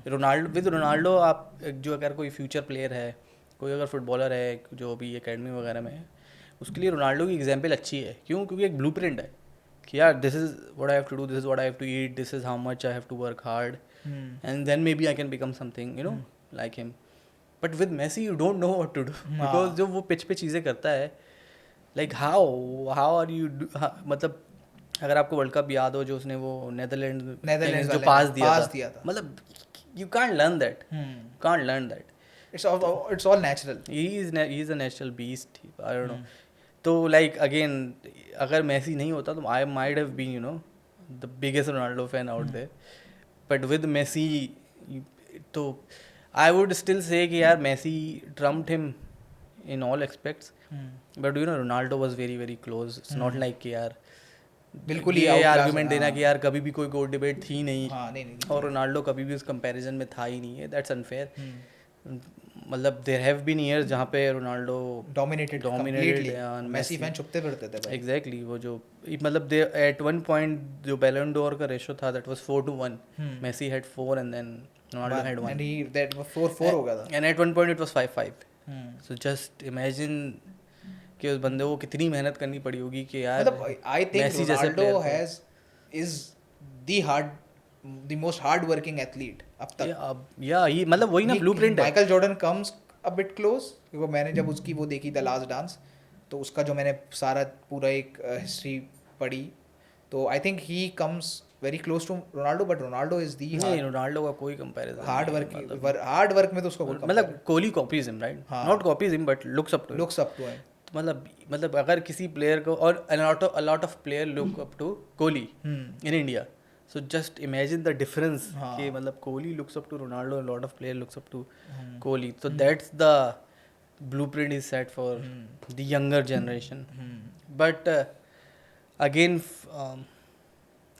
Ronaldo आप जो अगर कोई फ्यूचर प्लेयर है कोई अगर फुटबॉलर है जो अभी एकेडमी वगैरह में है उसके लिए रोनाल्डो की एग्जाम्पल अच्छी है. क्यों? क्योंकि एक ब्लूप्रिंट है कि यार this is what I have to do, this is what I have to eat, this is how much I have to work hard and then maybe I can become something you know like him. But with Messi you don't know what to do because जो वो pitch पे चीज़ें करता है like how are you मतलब अगर आपको world cup याद हो जो उसने वो नेदरलैंड जो पास दिया था मतलब you can't learn that. It's all natural. he is a natural beast. I don't know. तो लाइक अगेन अगर मैसी नहीं होता तो I might have been you know the biggest Ronaldo fan out there. But with Messi तो I would still say कि यार Messi trumped him in all aspects. But you know Ronaldo was very very close. It's not like कि यार बिल्कुल ही ये argument देना कि यार कभी भी कोई गोट डिबेट थी नहीं. नहीं. और रोनाल्डो कभी भी उस कंपैरिजन में था ही नहीं है. That's unfair. मतलब देयर हैव बीन ईयर्स जहाँ पे रोनाल्डो डोमिनेटेड मेसी फैन छुपते फिरते थे भाई. एग्जैक्टली वो जो मतलब दे एट वन पॉइंट जो बैलन डोर का रेशो था that was 4-1. Messi had 4 and then Ronaldo had 1 and he that 4-4 हो गया था. And at one point it was 5-5. So just imagine कि उस बंदे को कितनी मेहनत करनी पड़ी होगी कि यार मतलब I think Ronaldo is the most hard working athlete अब तक. या ही मतलब वही ना ब्लूप्रिंट है. Michael Jordan comes a bit close क्योंकि मैंने जब उसकी वो देखी द लास्ट डांस तो उसका जो मैंने सारा पूरा एक हिस्ट्री पढ़ी तो I think he comes very close to Ronaldo. But Ronaldo is the नहीं रोनाल्डो का कोई कंपैरिजन हार्ड वर्क में तो उसका मतलब Kohli copies him right not copies him but looks up to है. मतलब अगर किसी प्लेयर को और a lot of player look up to Kohli in India. So just imagine the difference कि मतलब Kohli looks up to Ronaldo, a lot of player looks up to Kohli. So that's the blueprint is set for the younger generation. But again,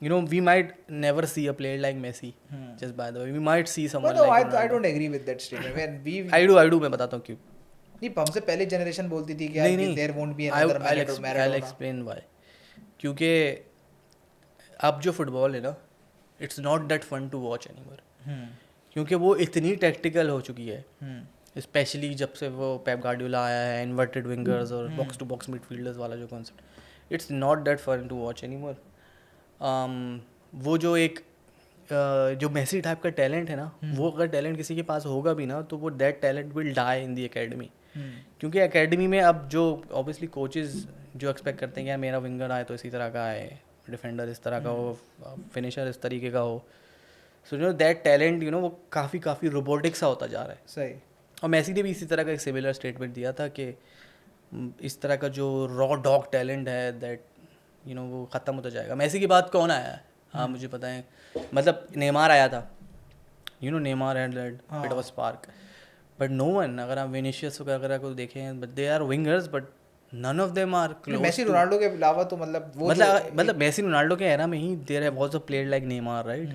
you know, we might never see a player like Messi. Just by the way, we might see someone like Ronaldo. I don't agree with that statement. When we I do मैं बताता हूँ क्यों. नहीं हमसे पहले generation बोलती थी कि यार there won't be another Maradona. I'll explain why. क्योंकि अब जो फुटबॉल है ना it's not that fun to watch anymore. क्योंकि वो इतनी टैक्टिकल हो चुकी है स्पेशली जब से वो पेप गार्डियोला आया है इन्वर्टेड विंगर्स और बॉक्स टू बॉक्स मिडफील्डर्स वाला जो concept it's not that fun to watch anymore. वो जो एक जो मेसी टाइप का टैलेंट है ना वो अगर टैलेंट किसी के पास होगा भी ना तो वो that talent will die in the academy. क्योंकि एकेडमी में अब जो ऑब्वियसली कोचेस जो एक्सपेक्ट करते हैं कि यार मेरा विंगर आए तो इसी तरह का आए, डिफेंडर इस तरह का हो, फिनिशर इस तरीके का हो. So you know that talent you know वो काफ़ी रोबोटिक सा होता जा रहा है. सही. और मेसी ने भी इसी तरह का एक सिमिलर स्टेटमेंट दिया था कि इस तरह का जो रॉ डॉग टैलेंट है दैट यू नो वो ख़त्म होता जाएगा. मेसी के बाद कौन आया है? हाँ मुझे पता है मतलब नेमार आया था. You know Neymar and it was spark but no one. अगर आप विनीशियस वगैरह को देखें but they are wingers but none of them are close. Messi Ronaldo के अलावा तो मतलब वो मतलब मेसी रोनाल्डो के एरा में ही there was a player like Neymar right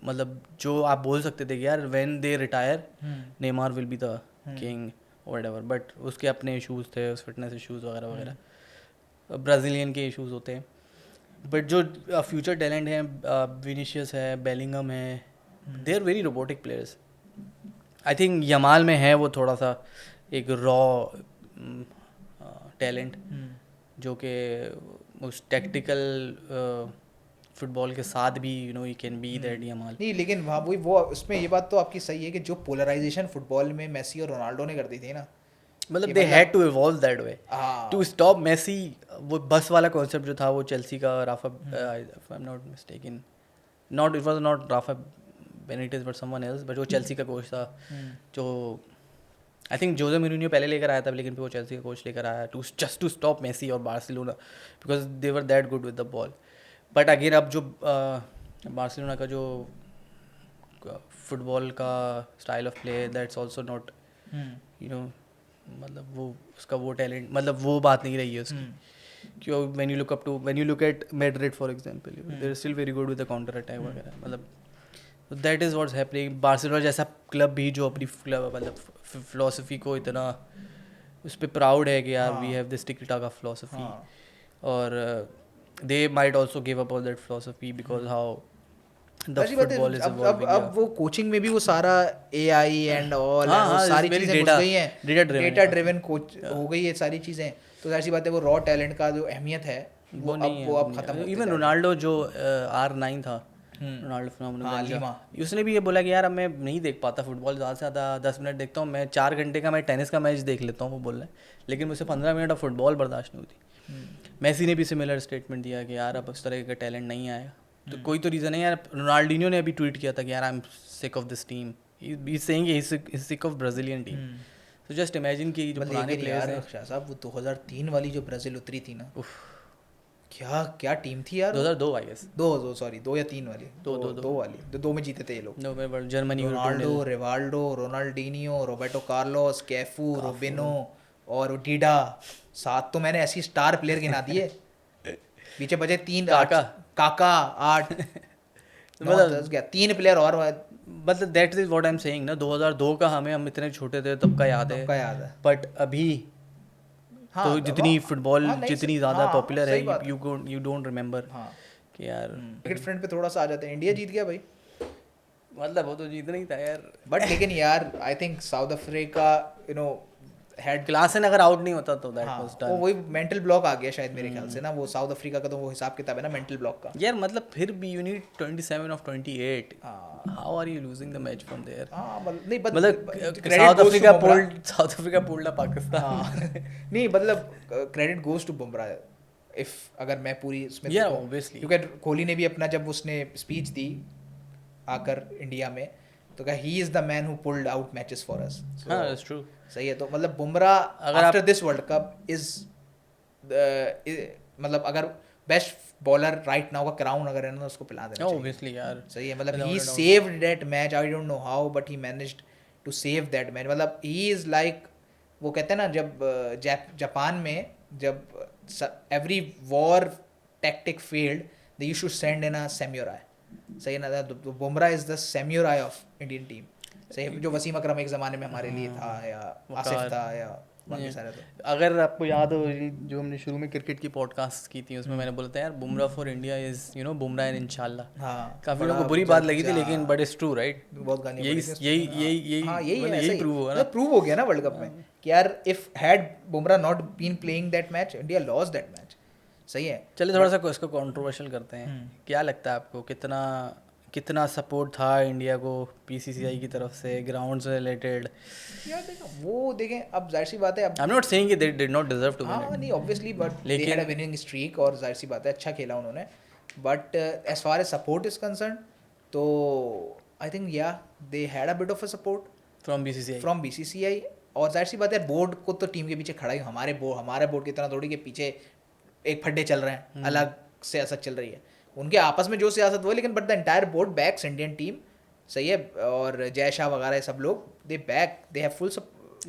मतलब जो आप बोल सकते थे कि यार when they retire Neymar will be the king whatever. But उसके अपने इश्यूज थे उस फिटनेस इश्यूज वगैरह वगैरह ब्राज़ीलियन के इश्यूज होते हैं. बट जो फ्यूचर टैलेंट है विनीशियस है बेलिंगम है they are very robotic players. I think Yamal में है वो थोड़ा सा एक रॉ टैलेंट जो कि उस टैक्टिकल फुटबॉल के साथ भी you know you can be that Yamal. नहीं लेकिन वहाँ वो उसमें ये बात तो आपकी सही है कि जो पोलराइजेशन फुटबॉल में मेसी और रोनाल्डो ने कर दी थी ना मतलब they had to evolve that way to stop Messi. वो बस वाला कॉन्सेप्ट जो था वो चेल्सी का Rafa I am not mistaken not it was not Rafa Benitez but someone else but वो चेल्सी का कोच था जो आई थिंक जोजे मूरिन्हो पहले लेकर आया था लेकिन फिर वो चेल्सी का कोच लेकर आया to just to stop Messi और Barcelona because they were that good with the ball. But again अब जो बार्सिलोना का जो फुटबॉल का style of play that's also not hmm you know, मतलब वो उसका वो टैलेंट, मतलब वो बात नहीं रही है उसकी। क्यों when you look at Madrid for example, they are still very good with the counter attack वगैरह, मतलब that is what's happening. Barcelona जैसा क्लब भी जो अपनी मतलब फिलोसफी को इतना उस पर प्राउड है कि यार वी हैव दिस टिकी टाका फिलोसफी, और they might also give up on that philosophy because how the अच्छी बात है। फुटबॉल इज अब इवॉल्विंग। वो कोचिंग में भी वो सारा एआई एंड ऑल हाँ, वो हाँ, सारी it's very चीजें घुस गई हैं, डेटा ड्रिवन कोच हो गई है सारी चीजें, तो जाहिर सी बात है वो रॉ टैलेंट का जो अहमियत है वो नहीं अब है। खत्म होते इवन जा रही है। रोनाल्डो जो R9 था, रोनाल्डो हाँ, लीमा। फिनोमेनल, उसने भी ये बोला कि यार अब मैं नहीं देख पाता फुटबॉल, ज़्यादा से ज़्यादा 10 मिनट देखता हूँ मैं, 4 घंटे का मैं टेनिस का मैच देख लेता हूँ, वो बोल रहे हैं, लेकिन मुझे 15 मिनट ऑफ फुटबॉल बर्दाश्त नहीं होती। मेसी ने भी सिमिलर स्टेटमेंट दिया कि यार अब उस तरह का टैलेंट नहीं आएगा, तो कोई तो रीज़न है यार। रोनाल्डिनो ने अभी ट्वीट किया था कि यार I am sick of this team, he is saying he is sick of Brazilian team. तो जस्ट इमेजिन कि जो पुराने प्लेयर्स हैं, शाह साहब वो 2003 वाली जो ब्राजील उतरी थी ना, क्या क्या टीम थी यार। 2002 आई गेस, 2 सॉरी 2 या 3 वाली, दो वाली, 2 में जीते थे ये लोग। नो मैं Germany Ronaldo, Rivaldo, Ronaldinho, Roberto Carlos, Cafu, Robinho और डीडा, 7 तो मैंने ऐसी स्टार प्लेयर गिना दिए। पीछे बचे 3, काका 8 मतलब 10 गया, 3 प्लेयर और मतलब that is what I am saying ना, 2002 का हम इतने छोटे थे तब का याद है, बट अभी हाँ, तो जितनी फुटबॉल जितनी ज़्यादा हाँ, पॉपुलर है, सही बात यू डोंट रिमेंबर हाँ कि यार क्रिकेट फ्रंट पे थोड़ा सा आ जाते हैं। इंडिया जीत गया भाई, मतलब वो तो जीतना ही था यार, बट लेकिन यार I think south Africa you know had Klaasen अगर आउट नहीं होता तो दैट वाज वो डन। वही मेंटल ब्लॉक आ गया शायद मेरे ख्याल से ना, वो साउथ अफ्रीका का तो वो हिसाब किताब है ना मेंटल ब्लॉक का। यार मतलब फिर भी यू नीड 27 ऑफ 28, हाँ how are you losing the match from there. हाँ नहीं मतलब credit goes to Bumrah. South Africa pulled Pakistan. नहीं मतलब credit goes to Bumrah if अगर मैं पूरी इसमें Yeah, देखूं, obviously. क्योंकि कोहली ने भी अपना जब उसने स्पीच दी आकर इंडिया में तो कहा ही is the man who pulled out matches for us. हाँ, that's true. सही है, तो मतलब बुमराह अगर after this world cup is मतलब अगर बेस्ट बॉलर राइट नाउ का क्राउन अगर है ना उसको पिला देना चाहिए। ऑब्वियसली यार, सही है, मतलब Without he a doubt. Saved that match, I don't know how but he managed to save that match. मतलब ही इज लाइक वो कहते हैं ना जब जापान में जब every war tactic failed they you should send in a samurai. सही है ना, तो Bumrah is the samurai of Indian team. सही है, जो वसीम अकरम एक ज़माने में हमारे लिए था या आसिफ था या बाकी सारे। तो अगर आपको याद हो जो हमने शुरू में क्रिकेट की पॉडकास्ट की थी उसमें मैंने बोला था यार Bumrah for India is Bumrah in इंशाल्लाह। हाँ काफी लोगों को बुरी बात लगी थी, लेकिन बट इट्स ट्रू राइट, बहुत गाने यही प्रूव हुआ ना, प्रूव हो गया ना वर्ल्ड कप में कि यार if had Bumrah not been playing that match India lost that match. सही है, चलिए थोड़ा सा इसको कंट्रोवर्शियल करते हैं। क्या लगता है आपको कितना सपोर्ट था इंडिया को पीसीसीआई की तरफ से ग्राउंड से रिलेटेड? यार देखें अब जाहिर सी बात है, अब आई एम नॉट सेइंग कि they did not deserve to win हाँ नहीं ऑब्वियसली, बट दे लेकिन- हैड अ विनिंग स्ट्रीक और जाहिर सी बात है अच्छा खेला उन्होंने, but as far as support is concern तो आई थिंक या they had a bit of a support from BCCI. From BCCI. और जाहिर सी बात है बोर्ड को तो टीम के पीछे खड़ा ही, हमारे बोर्ड की तरह थोड़ी के पीछे एक फड्डे चल रहे हैं, अलग सियासत चल रही है, उनके आपस में जो सियासत वो, लेकिन but the entire board backs Indian team. सही है, और जय शाह वगैरह सब लोग दे हैव फुल।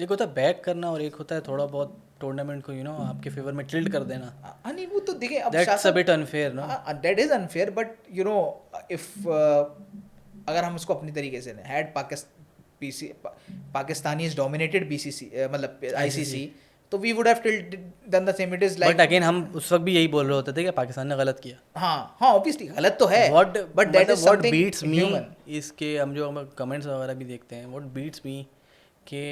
एक होता है बैक करना और एक होता है थोड़ा बहुत टूर्नामेंट को आपके फेवर में टिल्ट कर देना। नहीं वो तो देखें अब that's a bit unfair no, that is unfair, but if अगर हम उसको अपनी तरीके से हैड पाकिस्तानीज डोमिनेटेड बीसीसी मतलब आईसीसी तो we would have done the same. It is like but again हम उस वक्त भी यही बोल रहे होते थे कि पाकिस्तान ने गलत किया। हाँ ऑब्वियसली गलत तो है, but that is what beats me human. इसके हम जो कमेंट्स वगैरह भी देखते हैं, व्हाट बीट्स मी कि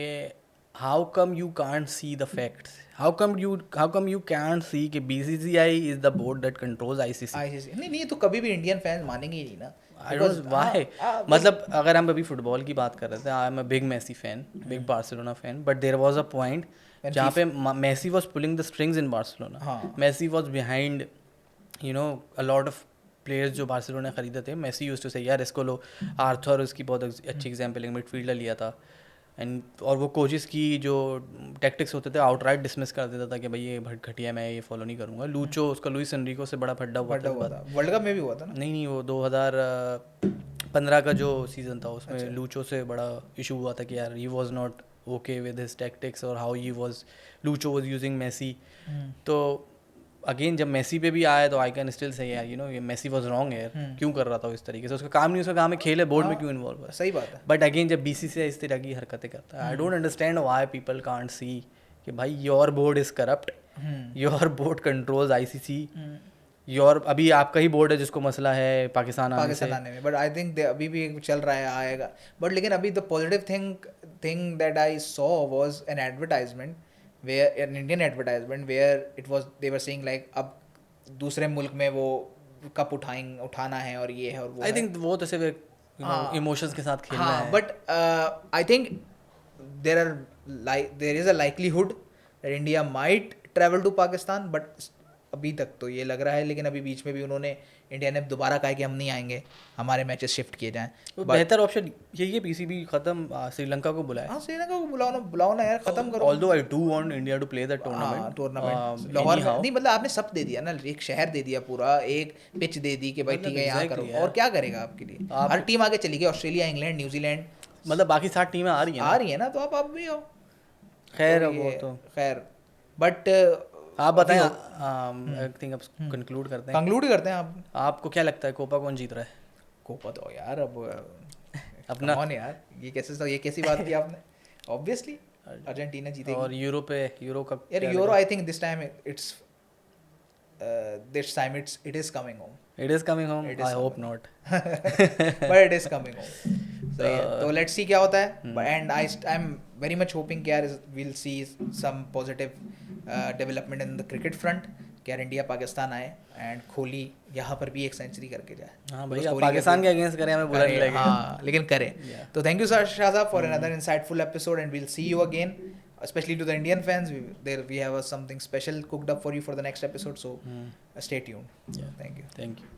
how come you can't see the facts, how come you can't see कि BCCI is the board that controls ICC. नहीं तो कभी भी इंडियन फैंस मानेंगे ही नहीं ना। आई डोंट नो व्हाई, मतलब अगर हम अभी फुटबॉल की बात कर रहे थे, I am a big Messi fan, big Barcelona fan, but there was a point जहाँ पे Messi was pulling the strings in Barcelona, Messi was behind a lot of players जो बार्सिलोना ने खरीदे थे। मेसी यूज्ड टू से यार इसको लो, Arthur उसकी बहुत अच्छी एग्जांपल है, मिडफील्डर लिया था एंड और वो कोचेस की जो टैक्टिक्स होते थे आउटराइट डिसमिस कर देता था कि भाई ये घटिया, मैं ये फॉलो नहीं करूँगा। लूचो उसका लुइस एनरिको से बड़ा फड्डा हुआ था, वर्ल्ड कप में भी हुआ था ना। नहीं वो 15 का जो सीज़न था उसमें अच्छा। लूचो से बड़ा इशू हुआ था कि यार he was not okay with his tactics और how he was Lucho was using Messi. तो अगेन जब मेसी पे भी आया तो आई कैन स्टिल से यार ये मेसी वाज रॉन्ग यार, क्यों कर रहा था वो इस तरीके से, उसका काम नहीं, उसका काम है खेले, बोर्ड में क्यों इन्वॉल्व है. सही बात है. बट अगेन जब बीसीसीआई इस तरह की हरकतें करता है, I don't understand why people can't see कि भाई your board is corrupt, your board controls ICC, your अभी आपका ही बोर्ड है जिसको मसला है पाकिस्तान आने में. बट आई थिंक अभी भी चल रहा है, आएगा. बट लेकिन अभी the positive thing that I saw was an advertisement, where an Indian advertisement where it was they were saying like अब दूसरे मुल्क में वो कप उठाना है और ये है और वो. आई थिंक वो तो सिर्फ इमोशंस के साथ खेलना है. But I think there is a likelihood that India might travel to Pakistan, but अभी तक तो ये लग रहा है. लेकिन अभी बीच में भी उन्होंने, इंडिया ने दोबारा कहा कि हम नहीं आएंगे, हमारे मैचेस शिफ्ट किए जाएं. बेहतर ऑप्शन यही है पीसीबी खत्म, श्रीलंका को बुलाए. हाँ, श्रीलंका को बुलाओ ना यार, खत्म करो. Although I do want India to play the tournament. Lahore में नहीं, मतलब आपने सब दे दिया ना, एक शहर दे दिया पूरा, एक पिच दे दी कि भाई ठीक है यहाँ करो. और क्या करेगा आपके लिए? हर टीम आगे चली गई, ऑस्ट्रेलिया, इंग्लैंड, न्यूजीलैंड, मतलब बाकी 7 टीमें आ रही हैं ना, तो आप भी आओ. खैर वो तो खैर. बट आप बताएं, आई थिंक अब कंक्लूड करते हैं. कंक्लूड करते हैं. आपको क्या लगता है कोपा कौन जीत रहा है? कोपा तो यार अब अपना कौन यार, ये कैसी बात की आपने? ऑब्वियसली अर्जेंटीना जीतेगी. और यूरो का यार euro, I think this time it is coming home. It is coming home. I hope not. But it is coming home. So let's see क्या होता है. And I'm very much hoping कि यार we'll see some positive development in the cricket front. कि यार India Pakistan आए and Kohli यहाँ पर भी एक सेंचुरी करके जाए. हाँ भाई, पाकिस्तान के अगेंस्ट करें, हमें बुरा नहीं लगेगा. हाँ, लेकिन करें. तो thank you Shahzab for another insightful episode, and we'll see you again. Especially to the Indian fans, we have something special cooked up for you for the next episode. So stay tuned. Yeah. Thank you. Thank you.